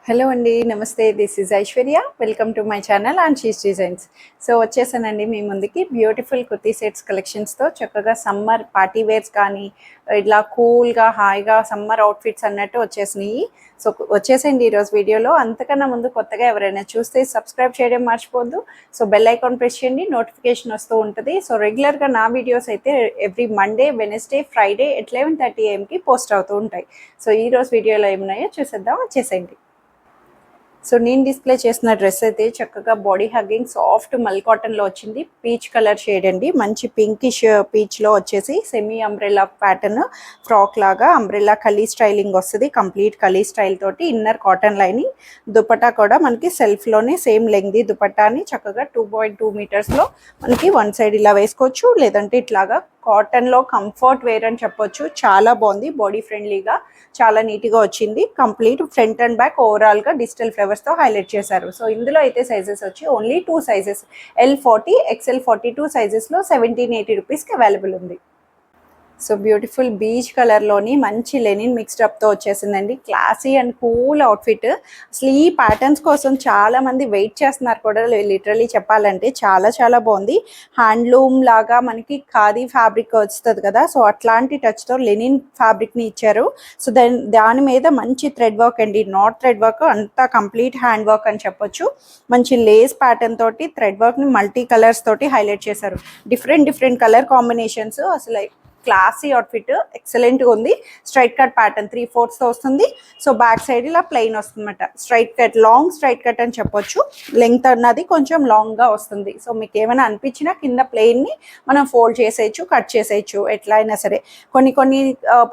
Hello అండి, నమస్తే. This is Aishwarya. Welcome to my channel and she's designs. So వచ్చేసానండి మీ ముందుకి బ్యూటిఫుల్ కుర్తీ సెట్స్ కలెక్షన్స్తో. చక్కగా సమ్మర్ పార్టీ వేర్స్ కానీ ఇట్లా కూల్గా హాయిగా సమ్మర్ అవుట్ఫిట్స్ అన్నట్టు వచ్చేసినాయి. సో వచ్చేసేయండి ఈరోజు వీడియోలో. అంతకన్నా ముందు కొత్తగా ఎవరైనా చూస్తే సబ్స్క్రైబ్ చేయడం మర్చిపోద్దు. సో బెల్ ఐకాన్ ప్రెస్ చేయండి, నోటిఫికేషన్ వస్తూ ఉంటుంది. సో రెగ్యులర్గా నా వీడియోస్ అయితే every Monday, Wednesday, Friday at 11:30 AM post అవుతూ ఉంటాయి. సో ఈరోజు వీడియోలో ఏమున్నాయో చూసేద్దాం, వచ్చేసేయండి. సో నేను డిస్ప్లే చేసిన డ్రెస్ అయితే చక్కగా బాడీ హగ్గింగ్ సాఫ్ట్ మల్ కాటన్లో వచ్చింది. పీచ్ కలర్ షేడ్ అండి, మంచి పింకిష్ పీచ్లో వచ్చేసి సెమీ అంబ్రెల్లా ప్యాటర్న్ ఫ్రాక్ లాగా అంబ్రెల్లా కలీ స్టైలింగ్ వస్తుంది. కంప్లీట్ కలీ స్టైల్ తోటి ఇన్నర్ కాటన్ లైనింగ్. దుపట్టా కూడా మనకి సెల్ఫ్లోనే సేమ్ లెంగ్ది దుపట్టాని చక్కగా 2.2 మీటర్స్లో మనకి వన్ సైడ్ ఇలా వేసుకోవచ్చు, లేదంటే ఇట్లాగా కాటన్లో కంఫర్ట్ వేర్ అని చెప్పొచ్చు. చాలా బాగుంది, బాడీ ఫ్రెండ్లీగా చాలా నీట్గా వచ్చింది. కంప్లీట్ ఫ్రంట్ అండ్ బ్యాక్ ఓవరాల్గా డిజిటల్ ఫ్లవర్స్తో హైలైట్ చేశారు. సో ఇందులో అయితే సైజెస్ వచ్చి ఓన్లీ 2 సైజెస్, L40, XL42 సైజెస్లో 1780 రూపీస్కి అవైలబుల్ ఉంది. సో బ్యూటిఫుల్ బీచ్ కలర్లోని మంచి లెనిన్ మిక్స్డప్తో వచ్చేసిందండి. Classy and cool outfit. అసలు ఈ ప్యాటర్న్స్ కోసం చాలామంది వెయిట్ చేస్తున్నారు కూడా, లిటరలీ చెప్పాలంటే. చాలా చాలా బాగుంది. హ్యాండ్లూమ్ లాగా మనకి ఖాదీ ఫ్యాబ్రిక్ వస్తుంది కదా, సో అట్లాంటి టచ్తో లెనిన్ ఫ్యాబ్రిక్ని ఇచ్చారు. సో దాని మీద మంచి థ్రెడ్ వర్క్ అండి, నాట్ థ్రెడ్ వర్క్, అంతా కంప్లీట్ హ్యాండ్ వర్క్ అని చెప్పొచ్చు. మంచి లేస్ ప్యాటర్న్ తోటి థ్రెడ్ వర్క్ని మల్టీ కలర్స్ తోటి హైలైట్ చేశారు. Different colour combinations. అసలు క్లాసీ అవుట్ఫిట్ ఎక్సలెంట్గా ఉంది. స్ట్రైట్ కట్ ప్యాటర్న్ 3/4 వస్తుంది. సో బ్యాక్ సైడ్ ఇలా ప్లెయిన్ వస్తుంది అనమాట. Straight cut, long straight cut అని చెప్పొచ్చు. లెంగ్త్ అన్నది కొంచెం లాంగ్గా వస్తుంది. సో మీకు ఏమైనా అనిపించినా కింద ప్లెయిన్ని మనం ఫోల్డ్ చేసేయచ్చు, కట్ చేసేయచ్చు, ఎట్లా అయినా సరే. కొన్ని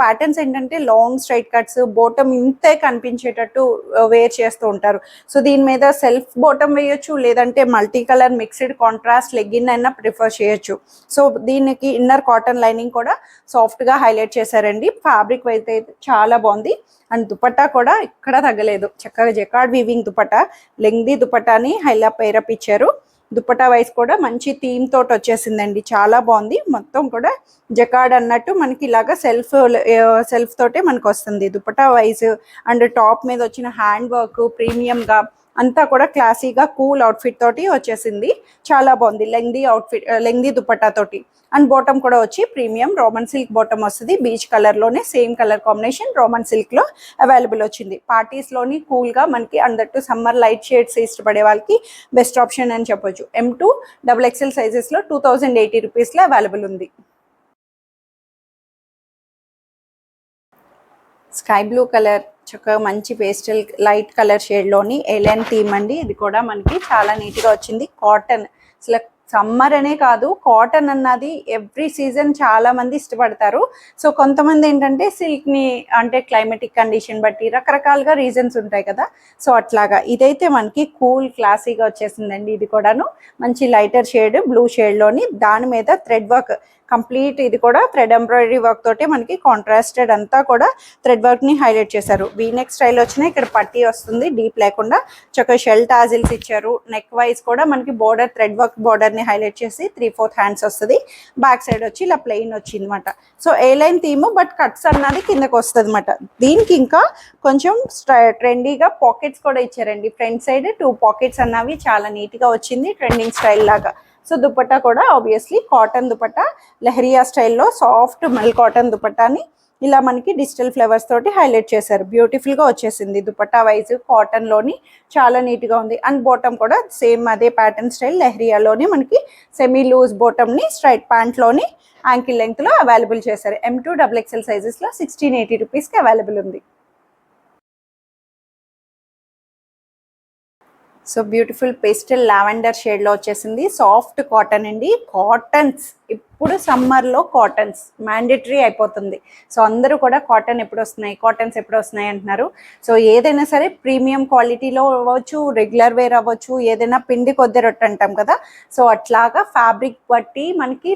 ప్యాటర్న్స్ ఏంటంటే లాంగ్ స్ట్రైట్ కట్స్ బోటమ్ ఇంతే కనిపించేటట్టు వేర్ చేస్తూ ఉంటారు. సో దీని మీద సెల్ఫ్ బోటమ్ వేయొచ్చు, లేదంటే multi colour mixed contrast legging అయినా ప్రిఫర్ చేయొచ్చు. సో దీనికి ఇన్నర్ కాటన్ లైనింగ్ కూడా సాఫ్ట్గా హైలైట్ చేశారండి. ఫ్యాబ్రిక్ అయితే చాలా బాగుంది. అండ్ దుపట్టా కూడా ఇక్కడ తగ్గలేదు. చక్కగా జకార్డ్ వీవింగ్ దుపట్టా, లెంగ్దీ దుపట్టాని హైలా పేరప్ ఇచ్చారు. దుపట్టా వైజ్ కూడా మంచి థీమ్ తోటి వచ్చేసిందండి, చాలా బాగుంది. మొత్తం కూడా జకార్డ్ అన్నట్టు మనకి ఇలాగా సెల్ఫ్ తోటే మనకు వస్తుంది దుపట్టా వైజ్. అండ్ టాప్ మీద వచ్చిన హ్యాండ్ వర్క్ ప్రీమియంగా అంతా కూడా క్లాసీగా కూల్ అవుట్ఫిట్ తోటి వచ్చేసింది. చాలా బాగుంది. లెంగ్దీ దుపట్టా తోటి. అండ్ బాటమ్ కూడా వచ్చి ప్రీమియం రోమన్ సిల్క్ బాటమ్ వస్తుంది. బీచ్ కలర్లోనే సేమ్ కలర్ కాంబినేషన్ రోమన్ సిల్క్లో అవైలబుల్ వచ్చింది. పార్టీస్లోని కూల్గా మనకి అందట్టు సమ్మర్ లైట్ షేడ్స్ ఇష్టపడే వాళ్ళకి బెస్ట్ ఆప్షన్ అని చెప్పొచ్చు. M2 XXL సైజెస్లో 2080 రూపీస్లో అవైలబుల్ ఉంది. స్కై బ్లూ కలర్, చక్కగా మంచి పేస్టల్ లైట్ కలర్ షేడ్లోని ఏలియన్ థీమ్ అండి. ఇది కూడా మనకి చాలా నీట్గా వచ్చింది. కాటన్, అసలు సమ్మర్ అనే కాదు, కాటన్ అన్నది ఎవ్రీ సీజన్ చాలా మంది ఇష్టపడతారు. సో కొంతమంది ఏంటంటే సిల్క్ని, అంటే క్లైమేటిక్ కండిషన్ బట్టి రకరకాలుగా రీజన్స్ ఉంటాయి కదా. సో అట్లాగా ఇదైతే మనకి కూల్ క్లాసీగా వచ్చేసిందండి. ఇది కూడాను మంచి లైటర్ షేడ్ బ్లూ షేడ్లోని దాని మీద థ్రెడ్ వర్క్ కంప్లీట్, ఇది కూడా థ్రెడ్ ఎంబ్రాయిడరీ వర్క్ తోటి మనకి కాంట్రాస్టెడ్ అంతా కూడా థ్రెడ్ వర్క్ ని హైలైట్ చేశారు. వీనెక్ స్టైల్ వచ్చినాయి. ఇక్కడ పట్టీ వస్తుంది డీప్ లేకుండా. చక్కగా షెల్ టాజిల్స్ ఇచ్చారు. నెక్ వైజ్ కూడా మనకి బోర్డర్ థ్రెడ్ వర్క్ బోర్డర్ ని హైలైట్ చేసి 3/4 హ్యాండ్స్ వస్తుంది. బ్యాక్ సైడ్ వచ్చి ఇలా ప్లెయిన్ వచ్చింది అనమాట. So A line theme but cuts అన్నది కిందకు వస్తుంది అనమాట. దీనికి ఇంకా కొంచెం ట్రెండీగా పాకెట్స్ కూడా ఇచ్చారండి. ఫ్రంట్ సైడ్ 2 పాకెట్స్ అన్నవి చాలా నీట్ గా వచ్చింది, ట్రెండింగ్ స్టైల్ లాగా. సో దుపట్టా కూడా ఆబ్వియస్లీ కాటన్ దుపట్టా, లెహరియా స్టైల్లో సాఫ్ట్ మల్ కాటన్ దుపట్టాని ఇలా మనకి డిజిటల్ ఫ్లవర్స్ తోటి హైలైట్ చేశారు. బ్యూటిఫుల్గా వచ్చేసింది. దుపట్టా వైజ్ కాటన్లోని చాలా నీట్గా ఉంది. అండ్ బాటమ్ కూడా సేమ్ అదే ప్యాటర్న్ స్టైల్ లెహరియాలోని మనకి సెమీ లూజ్ బాటమ్ని స్ట్రైట్ ప్యాంట్లోని యాంకిల్ లెంగ్త్లో అవైలబుల్ చేశారు. M2 XXL సైజెస్లో 1680 రూపీస్కి అవైలబుల్ ఉంది. సో బ్యూటిఫుల్ పేస్టల్ లావెండర్ షేడ్లో వచ్చేసింది. సాఫ్ట్ కాటన్ అండి. కాటన్స్ ఇప్పుడు సమ్మర్లో కాటన్స్ మ్యాండేటరీ అయిపోతుంది. సో అందరూ కూడా కాటన్స్ ఎప్పుడు వస్తున్నాయి అంటున్నారు. సో ఏదైనా సరే ప్రీమియం క్వాలిటీలో అవ్వచ్చు, రెగ్యులర్ వేర్ అవ్వచ్చు, ఏదైనా పిండి కొద్ది రొట్టె అంటాం కదా. సో అట్లాగా ఫ్యాబ్రిక్ బట్టి మనకి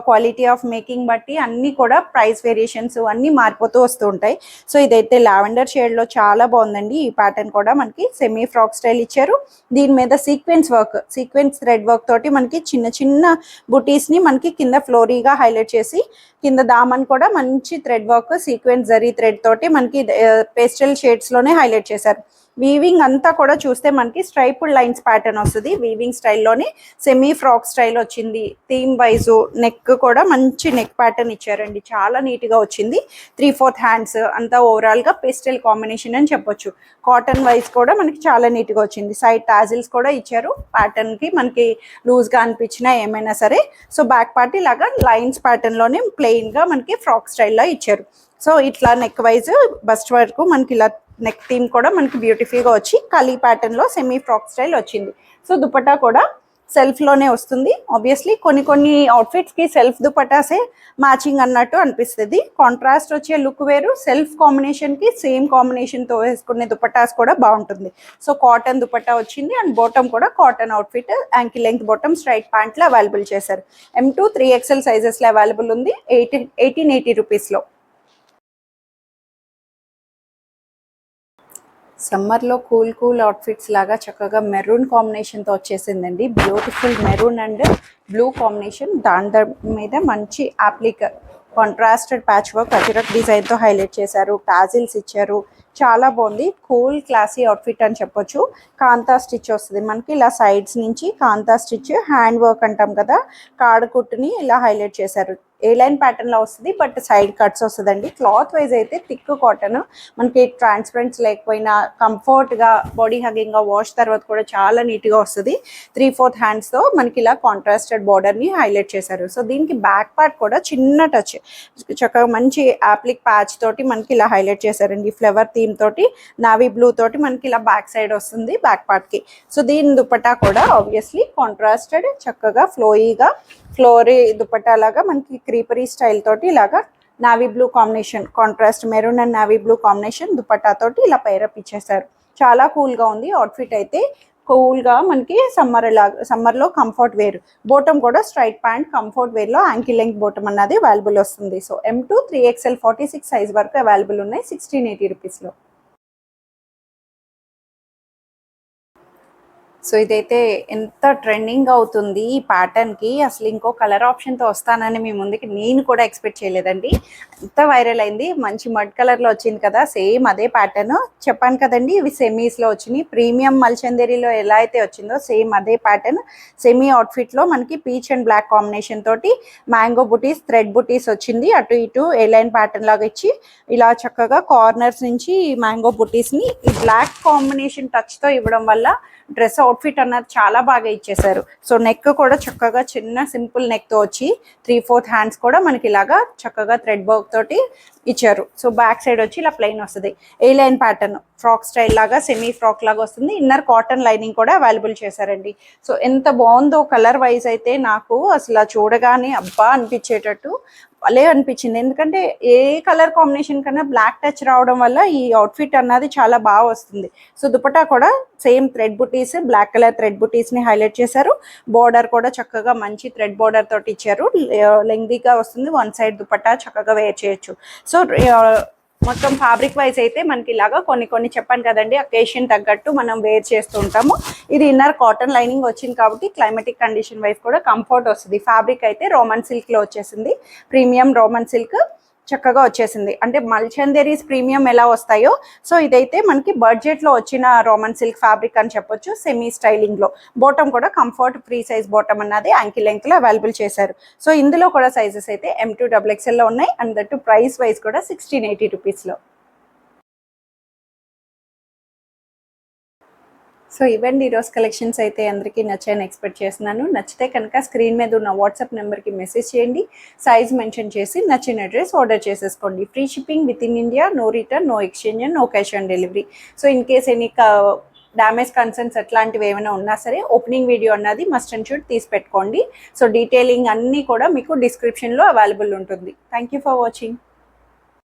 క్వాలిటీ ఆఫ్ మేకింగ్ బట్టి అన్నీ కూడా ప్రైస్ వేరియేషన్స్ అన్నీ మారిపోతూ వస్తూ ఉంటాయి. సో ఇదైతే లావెండర్ షేడ్లో చాలా బాగుందండి. ఈ ప్యాటర్న్ కూడా మనకి సెమీ ఫ్రాక్ స్టైల్ ఇచ్చారు. దీని మీద సీక్వెన్స్ థ్రెడ్ వర్క్ తోటి మనకి చిన్న బుటీస్ని మనకి కింద ఫ్లోరీగా హైలైట్ చేసి కింద దామన్ కూడా మంచి thread work sequence zari thread తోటి మనకి పేస్టల్ షేడ్స్ లోనే హైలైట్ చేశారు. వీవింగ్ అంతా కూడా చూస్తే మనకి స్ట్రైపుడ్ లైన్స్ ప్యాటర్న్ వస్తుంది. వీవింగ్ స్టైల్లోనే సెమీ ఫ్రాక్ స్టైల్ వచ్చింది. థీమ్ వైజు నెక్ కూడా మంచి నెక్ ప్యాటర్న్ ఇచ్చారండి, చాలా నీట్గా వచ్చింది. 3/4 హ్యాండ్స్ అంతా ఓవరాల్గా పేస్టల్ కాంబినేషన్ అని చెప్పొచ్చు. కాటన్ వైజ్ కూడా మనకి చాలా నీట్గా వచ్చింది. సైడ్ టాజిల్స్ కూడా ఇచ్చారు. ప్యాటర్న్కి మనకి లూజ్గా అనిపించినా ఏమైనా సరే. సో బ్యాక్ పార్ట్ ఇలాగా లైన్స్ ప్యాటర్న్లోనే ప్లెయిన్గా మనకి ఫ్రాక్ స్టైల్లో ఇచ్చారు. సో ఇట్లా నెక్ వైజ్ బస్ట్ వరకు మనకి ఇలా నెక్ థీమ్ కూడా మనకి బ్యూటిఫుల్గా వచ్చి కలీ ప్యాటర్న్లో సెమీ ఫ్రాక్ స్టైల్ వచ్చింది. సో దుపట్టా కూడా సెల్ఫ్లోనే వస్తుంది. ఆబ్వియస్లీ కొన్ని అవుట్ఫిట్స్కి సెల్ఫ్ దుపట్టాసే మ్యాచింగ్ అన్నట్టు అనిపిస్తుంది. కాంట్రాస్ట్ వచ్చే లుక్ వేరు, సెల్ఫ్ కాంబినేషన్కి సేమ్ కాంబినేషన్తో వేసుకునే దుపట్టాస్ కూడా బాగుంటుంది. సో కాటన్ దుపట్టా వచ్చింది అండ్ బాటమ్ కూడా cotton outfit, ankle length bottom, straight ప్యాంట్లో అవైలబుల్ చేశారు. M2 3XL సైజెస్లో అవైలబుల్ ఉంది 1880 రూపీస్లో. సమ్మర్లో కూల్ అవుట్ఫిట్స్ లాగా చక్కగా మెరూన్ కాంబినేషన్తో వచ్చేసిందండి. Beautiful maroon and blue combination, దాని మీద మంచి అప్లిక్ కాంట్రాస్టెడ్ ప్యాచ్ వర్క్ అజరక్ డిజైన్తో హైలైట్ చేశారు. టాజిల్స్ ఇచ్చారు, చాలా బాగుంది. కూల్ క్లాసీ అవుట్ఫిట్ అని చెప్పొచ్చు. కాంతా స్టిచ్ వస్తుంది మనకి ఇలా సైడ్స్ నుంచి. కాంతా స్టిచ్ హ్యాండ్ వర్క్ అంటాం కదా, కాడకుట్టుని ఇలా హైలైట్ చేశారు. ఏ లైన్ ప్యాటర్న్లో వస్తుంది, బట్ సైడ్ కట్స్ వస్తుందండి. క్లాత్ వైజ్ అయితే థిక్ కాటన్, మనకి ట్రాన్స్పరెంట్స్ లేకపోయినా కంఫర్ట్గా బాడీ హగ్గింగ్గా వాష్ తర్వాత కూడా చాలా నీట్గా వస్తుంది. 3/4 హ్యాండ్స్తో మనకి ఇలా కాంట్రాస్టెడ్ బార్డర్ని హైలైట్ చేశారు. సో దీనికి బ్యాక్ పార్ట్ కూడా చిన్న టచ్ చక్కగా మంచి యాప్లిక్ ప్యాచ్ తోటి మనకి ఇలా హైలైట్ చేశారండి. ఫ్లవర్ థీమ్ తోటి నావీ బ్లూ తోటి మనకి ఇలా బ్యాక్ సైడ్ వస్తుంది బ్యాక్ పార్ట్కి. సో దీని దుపట్టా కూడా ఆబ్వియస్లీ కాంట్రాస్టెడ్ చక్కగా ఫ్లోరీ దుపట్టా లాగా మనకి క్రీపరీ స్టైల్ తోటి ఇలాగా navy blue combination, contrast maroon and navy blue combination dupatta తోటి ఇలా పైరప్ ఇచ్చేసారు. చాలా కూల్గా ఉంది అవుట్ఫిట్ అయితే. కూల్గా మనకి సమ్మర్లో కంఫర్ట్ వేర్. బోటమ్ కూడా స్ట్రైట్ ప్యాంట్ కంఫర్ట్ వేర్లో యాంకిల్ లెంగ్త్ బోటమ్ అన్నది అవైలబుల్ వస్తుంది. సో M2 3XL 46 సైజ్ వరకు అవైలబుల్ ఉన్నాయి 1680 రూపీస్లో. సో ఇదైతే ఎంత ట్రెండింగ్ అవుతుంది ఈ ప్యాటర్న్కి, అసలు ఇంకో కలర్ ఆప్షన్తో వస్తానని మీ ముందుకి నేను కూడా ఎక్స్పెక్ట్ చేయలేదండి. ఎంత వైరల్ అయింది. మంచి మడ్ కలర్లో వచ్చింది కదా, సేమ్ అదే ప్యాటర్న్ చెప్పాను కదండి. ఇవి సెమీస్లో వచ్చినాయి. ప్రీమియం మల్చందేరిలో ఎలా అయితే వచ్చిందో సేమ్ అదే ప్యాటర్న్. సెమీ అవుట్ఫిట్లో మనకి పీచ్ అండ్ బ్లాక్ కాంబినేషన్ తోటి మ్యాంగో బుటీస్, థ్రెడ్ బుటీస్ వచ్చింది. అటు ఇటు ఏ లైన్ ప్యాటర్న్ లాగా ఇచ్చి ఇలా చక్కగా కార్నర్స్ నుంచి మ్యాంగో బుటీస్ని ఈ బ్లాక్ కాంబినేషన్ టచ్తో ఇవ్వడం వల్ల డ్రెస్ అవుట్ఫిట్ అన్నది చాలా బాగా ఇచ్చేసారు. సో నెక్ కూడా చక్కగా చిన్న సింపుల్ నెక్తో వచ్చి 3/4 హ్యాండ్స్ కూడా మనకి ఇలాగా చక్కగా థ్రెడ్ వర్క్ తోటి ఇచ్చారు. సో బ్యాక్ సైడ్ వచ్చి ఇలా ప్లెయిన్ వస్తుంది. ఏ లైన్ ప్యాటర్న్ ఫ్రాక్ స్టైల్ లాగా సెమీ ఫ్రాక్ లాగా వస్తుంది. ఇన్నర్ కాటన్ లైనింగ్ కూడా అవైలబుల్ చేశారండి. సో ఎంత బాగుందో కలర్ వైజ్ అయితే నాకు అసలు చూడగానే అబ్బా అనిపించేటట్టు భలే అనిపించింది. ఎందుకంటే ఏ కలర్ కాంబినేషన్ కన్నా బ్లాక్ టచ్ రావడం వల్ల ఈ అవుట్ఫిట్ అన్నది చాలా బాగా వస్తుంది. సో దుపట్టా కూడా సేమ్ థ్రెడ్ బుటీస్, బ్లాక్ కలర్ థ్రెడ్ బుటీస్ని హైలైట్ చేశారు. బార్డర్ కూడా చక్కగా మంచి థ్రెడ్ బార్డర్ తోటి ఇచ్చారు. లెంగ్దీగా వస్తుంది. వన్ సైడ్ దుపట్టా చక్కగా వేర్ చేయొచ్చు. సో మొత్తం ఫ్యాబ్రిక్ వైజ్ అయితే మనకి ఇలాగా కొన్ని చెప్పాను కదండి, అకేషన్ తగ్గట్టు మనం వేర్ చేస్తూ ఉంటాము. ఇది ఇన్నర్ కాటన్ లైనింగ్ వచ్చింది కాబట్టి క్లైమేటిక్ కండిషన్ వైజ్ కూడా కంఫర్ట్ వస్తుంది. ఫ్యాబ్రిక్ అయితే రోమన్ సిల్క్లో వచ్చేసింది. ప్రీమియం రోమన్ సిల్క్ చక్కగా వచ్చేసింది. అంటే మల్చందేరీస్ ప్రీమియం ఎలా వస్తాయో సో ఇదైతే మనకి బడ్జెట్లో వచ్చిన రోమన్ సిల్క్ ఫ్యాబ్రిక్ అని చెప్పొచ్చు. సెమీ స్టైలింగ్లో బాటమ్ కూడా కంఫర్ట్ ఫ్రీ సైజ్ బాటమ్ అన్నది యాంకిల్ లెంగ్త్లో అవైలబుల్ చేశారు. సో ఇందులో కూడా సైజెస్ అయితే M2 XXLలో ఉన్నాయి. అండ్ దట్టు ప్రైస్ వైజ్ కూడా 1680 రూపీస్లో. సో ఇవండి ఈరోజు కలెక్షన్స్ అయితే అందరికీ నచ్చాయని ఎక్స్పెక్ట్ చేస్తున్నాను. నచ్చితే కనుక స్క్రీన్ మీద ఉన్న వాట్సాప్ నెంబర్కి మెసేజ్ చేయండి. సైజ్ మెన్షన్ చేసి నచ్చిన అడ్రస్ ఆర్డర్ చేసేసుకోండి. Free shipping within India, no return, no exchange and no cash on delivery. So in case any damage concerns అట్లాంటివి ఏమైనా ఉన్నా సరే ఓపెనింగ్ వీడియో అన్నది మస్ట్ అండ్ షుడ్ తీసి పెట్టుకోండి. సో డీటెయిలింగ్ అన్నీ కూడా మీకు డిస్క్రిప్షన్లో అవైలబుల్ ఉంటుంది. Thank you for watching.